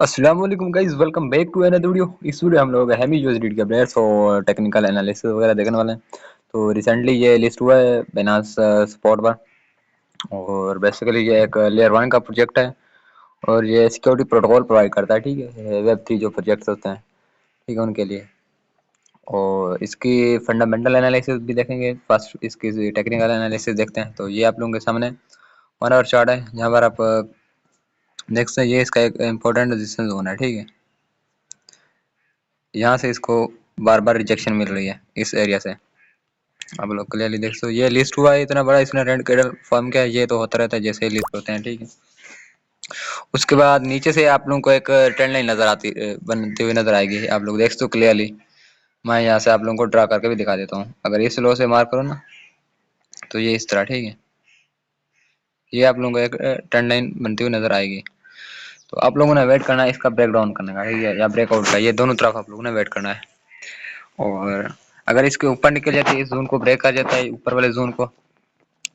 अस्सलाम वालेकुम guys, welcome back to another video. इस वीडियो हम लोग हैमी यूएसडी के अपडेट्स और टेक्निकल एनालिसिस वगैरह देखने वाले हैं। तो रिसेंटली ये लिस्ट हुआ है बाइनेंस स्पॉट पर, और बेसिकली ये एक लेयर वन का प्रोजेक्ट है और ये सिक्योरिटी प्रोटोकॉल प्रोवाइड करता है। ठीक है, वेब थ्री जो प्रोजेक्ट्स होते हैं, ठीक है, उनके लिए। और इसकी फंडामेंटल एनालिसिस भी देखेंगे, फर्स्ट इसकी टेक्निकल एनालिसिस देखते हैं। तो ये आप लोगों के सामने 1 आवर चार्ट है, जहाँ पर आप देख सकते हैं ये इसका एक इम्पोर्टेंट रेजिस्टेंस जोन है। ठीक है, यहाँ से इसको बार बार रिजेक्शन मिल रही है इस एरिया से। आप लोग क्लियरली देख सकते हो, ये लिस्ट हुआ है इतना बड़ा, इसने रेंट कैडल फॉर्म किया है। ये तो होता रहता है जैसे ही लिस्ट होते हैं। ठीक है, उसके बाद नीचे से आप लोगों को एक ट्रेंड लाइन नजर आती बनती हुई नजर आएगी। आप लोग देख सकते हो क्लियरली। मैं यहाँ से आप लोगों को ड्रा करके भी दिखा देता हूँ। अगर इस लो से मार्क करो ना, तो ये इस तरह, ठीक है, ये आप लोगों को एक ट्रेंड लाइन बनती हुई नजर आएगी। तो आप लोगों ने वेट करना है इसका ब्रेक डाउन करने का, ठीक है, या ब्रेकआउट का, ये दोनों तरफ आप लोगों ने वेट करना है। और अगर इसके ऊपर निकल जाती है, इस जोन को ब्रेक कर जाता है, ऊपर वाले जोन को,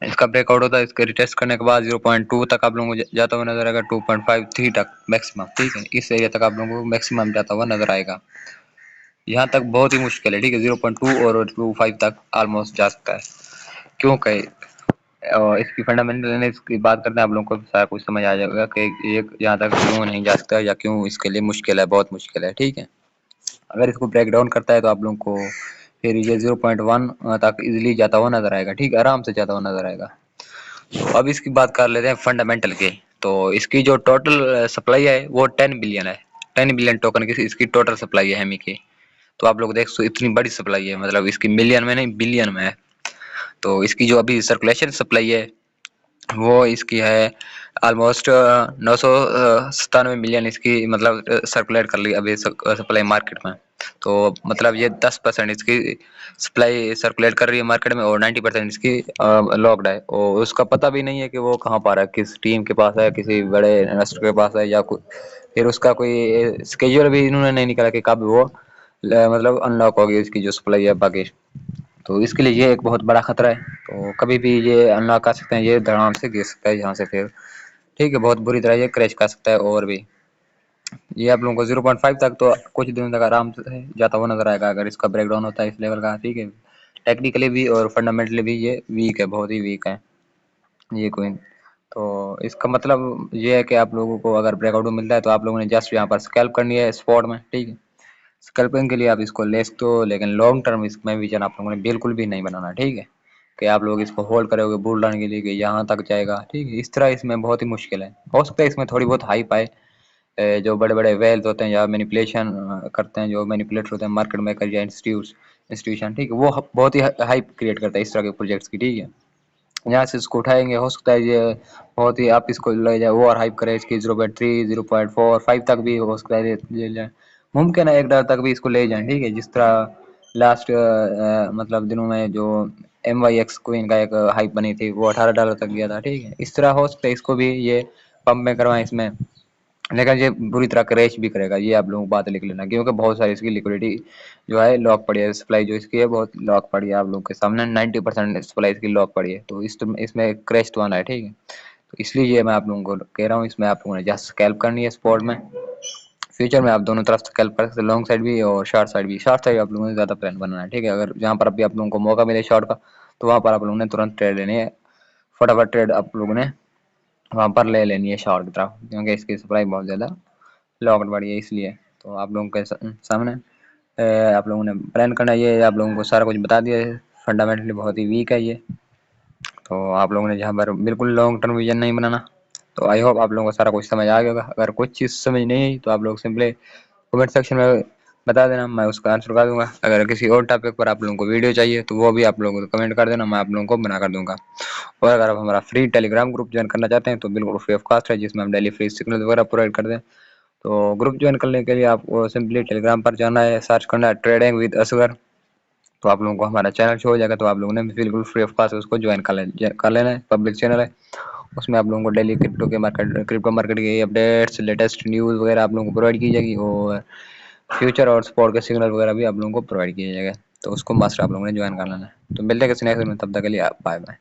इसका ब्रेकआउट होता है, इसके रिटेस्ट करने के बाद 0.2 तक आप लोगों को जाता हुआ नजर आएगा, 2.53 तक मैक्सिमम। ठीक है, इस एरिया तक आप लोगों को मैक्सिमम जाता हुआ नजर आएगा। यहाँ तक बहुत ही मुश्किल है। ठीक है, 0.2 और 25 तक ऑलमोस्ट जा सकता है। क्यों कहे, इसकी फंडामेंटल एनालिसिस की बात करते हैं, आप लोगों को सारा कुछ समझ आ जाएगा कि ये यहाँ तक क्यों नहीं जा सकता या क्यों इसके लिए मुश्किल है, बहुत मुश्किल है। ठीक है, अगर इसको ब्रेक डाउन करता है तो आप लोगों को फिर ये 0.1 तक इजीली जाता हुआ नजर आएगा। ठीक है, आराम से जाता हुआ नजर आएगा। तो अब इसकी बात कर लेते हैं फंडामेंटल की। तो इसकी जो टोटल सप्लाई है वो 10 बिलियन है। 10 बिलियन टोकन की इसकी टोटल सप्लाई है हेमी की। तो आप लोग देख सकते हो इतनी बड़ी सप्लाई है, मतलब इसकी मिलियन में नहीं बिलियन में है। तो इसकी जो अभी सर्कुलेशन सप्लाई है वो इसकी है ऑलमोस्ट 997 मिलियन इसकी, मतलब सर्कुलेट कर ली अभी सप्लाई मार्केट में। तो मतलब ये 10% इसकी सप्लाई सर्कुलेट कर रही है मार्केट में, और 90% इसकी लॉक्ड है, और उसका पता भी नहीं है कि वो कहाँ पर है, किस टीम के पास है, किसी बड़े इन्वेस्टर के पास है, या फिर उसका कोई स्केड्यूल भी इन्होंने नहीं निकाला कि कब वो मतलब अनलॉक होगी इसकी जो सप्लाई है बाकी। तो इसके लिए ये एक बहुत बड़ा खतरा है। तो कभी भी ये अनलॉक कर सकते हैं, ये धड़ाम से गिर सकता है यहाँ से फिर। ठीक है, बहुत बुरी तरह ये क्रैश कर सकता है। और भी ये आप लोगों को 0.5 तक तो कुछ दिनों तक आराम से जाता हुआ नजर आएगा, अगर इसका ब्रेकडाउन होता है इस लेवल का। ठीक है, टेक्निकली भी और फंडामेंटली भी ये वीक है, बहुत ही वीक है ये कोइन। तो इसका मतलब ये है कि आप लोगों को अगर ब्रेकआउट मिलता है तो आप लोगों ने जस्ट यहाँ पर स्कैल्प करनी है स्पॉट में। ठीक है, स्कैल्पिंग के लिए आप इसको ले सकते हो, लेकिन लॉन्ग टर्म इसमें विजन आप लोगों ने बिल्कुल भी नहीं बनाना। ठीक है, कि आप लोग इसको होल्ड करोगे बुल रन के लिए कि यहाँ तक जाएगा। ठीक है, इस तरह इसमें बहुत ही मुश्किल है। हो सकता है इसमें थोड़ी बहुत हाइप आए, जो बड़े बड़े वेल्थ होते हैं या मैनिपुलेशन करते हैं, जो मैनिपुलेटर होते हैं, मार्केट मेकर या इंस्टीट्यूशन, ठीक है, वो बहुत ही हाइप क्रिएट करता है इस तरह के प्रोजेक्ट्स की। ठीक है, यहाँ से इसको उठाएंगे, हो सकता है ये बहुत ही आप इसको ले जाए ओवर हाइप करे, इसकी 0.3 0.4 5 तक भी हो सकता है ले जाए, मुमकिन है $1 तक भी इसको ले जाएं। ठीक है, जिस तरह लास्ट मतलब दिनों में जो MYX क्वीन का एक हाइप बनी थी वो $18 तक गया था। ठीक है, इस तरह हो सकता है इसको भी ये पंप में करवाएं इसमें, लेकिन ये बुरी तरह क्रैश भी करेगा, ये आप लोगों को बात लिख लेना, क्योंकि बहुत सारी इसकी लिक्विडिटी जो है लॉक पड़ी है, सप्लाई जो इसकी है बहुत लॉक पड़ी है। आप लोगों के सामने 90% सप्लाई इसकी लॉक पड़ी है, तो इसमें क्रैश तो आना है। ठीक है, तो इसलिए ये मैं आप लोगों को कह रहा हूँ, इसमें आप लोगों ने जस्ट स्कैल्प करनी है स्पॉट में। फ्यूचर में आप दोनों तरफ स्कैल्प कर सकते हैं, लॉन्ग साइड भी और शॉर्ट साइड भी। शॉर्ट साइड आप लोगों ने ज़्यादा प्लान बनाना है। ठीक है, अगर जहाँ पर अभी आप लोगों को मौका मिले शॉर्ट का, तो वहाँ पर आप लोगों ने तुरंत ट्रेड लेनी है, फटाफट ट्रेड आप लोगों ने वहाँ पर ले लेनी है शॉर्ट की तरफ, क्योंकि इसकी सप्लाई बहुत ज़्यादा लॉकड बढ़ी है इसलिए। तो आप लोगों के सामने आप लोगों ने प्लान करना है, ये आप लोगों को सारा कुछ बता दिया है। फंडामेंटली बहुत ही वीक है ये। तो आप लोगों ने जहाँ पर बिल्कुल लॉन्ग टर्म विजन नहीं बनाना। तो आई होप आप लोगों को सारा कुछ समझ आ गया होगा। अगर कुछ चीज़ समझ नहीं आई तो आप लोग सिंपली कमेंट सेक्शन में बता देना, मैं उसका आंसर कर दूंगा। अगर किसी और टॉपिक पर आप लोगों को वीडियो चाहिए तो वो भी आप लोगों को कमेंट कर देना, मैं आप लोगों को बना कर दूंगा। और अगर आप हमारा फ्री टेलीग्राम ग्रुप ज्वाइन करना चाहते हैं तो बिल्कुल फ्री ऑफ कॉस्ट है, जिसमें हम डेली फ्री सिग्नल वगैरह प्रोवाइड करते हैं। तो ग्रुप ज्वाइन करने के लिए आपको सिंपली टेलीग्राम पर जाना है, सर्च करना है ट्रेडिंग विद असगर। तो आप लोगों को हमारा चैनल शो हो जाएगा, तो आप लोगों ने बिल्कुल फ्री ऑफ कॉस्ट उसको ज्वाइन कर लेना है। पब्लिक चैनल है, उसमें आप लोगों को डेली क्रिप्टो मार्केट की अपडेट्स, लेटेस्ट न्यूज़ वगैरह आप लोगों को प्रोवाइड की जाएगी, और फ्यूचर और स्पॉट के सिग्नल वगैरह भी आप लोगों को प्रोवाइड किया जाएगा। तो उसको मस्ट आप लोगों ने ज्वाइन कर लेना है। तो मिलते हैं किसी नेक्स्ट में, तब तक के लिए आप बाय बाय।